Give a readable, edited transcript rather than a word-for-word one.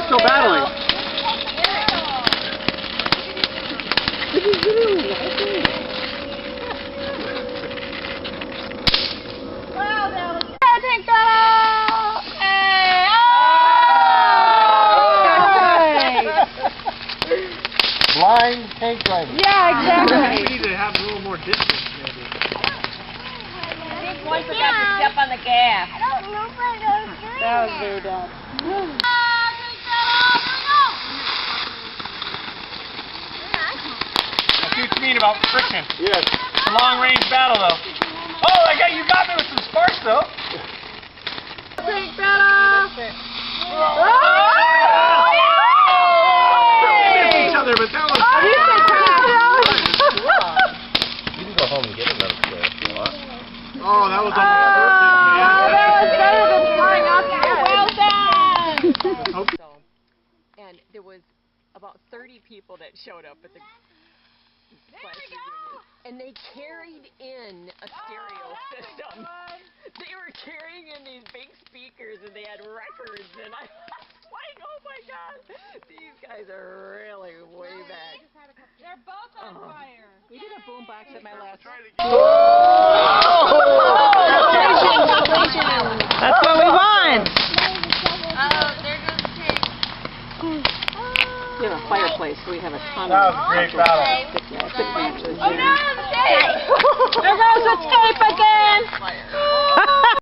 are still battling. Tank battle! Hey! Blind tank driver. Yeah, exactly. We need to have a little more distance, maybe. I think one forgot to step on the gas. I don't know if I know doing That was very dumb. I see what you mean about friction. Yes. It's a long-range battle, though. Oh, you got me with some sparks, though. Tank battle! Missed each other, but that was. You can go home and get another kill if you want. Oh, that was almost perfect, man. That was better than flying off the edge. Well done! And there was about 30 people that showed up at the class reunion. And they carried in a stereo system. They were carrying in these big speakers and they had records and I was like, oh my god, these guys are really way back. They're both on fire. We did a boombox at my last. That's what we want! Oh, there goes the tank. We have a fireplace, so we have a ton That was a great battle. Oh no, escape! There goes escape again!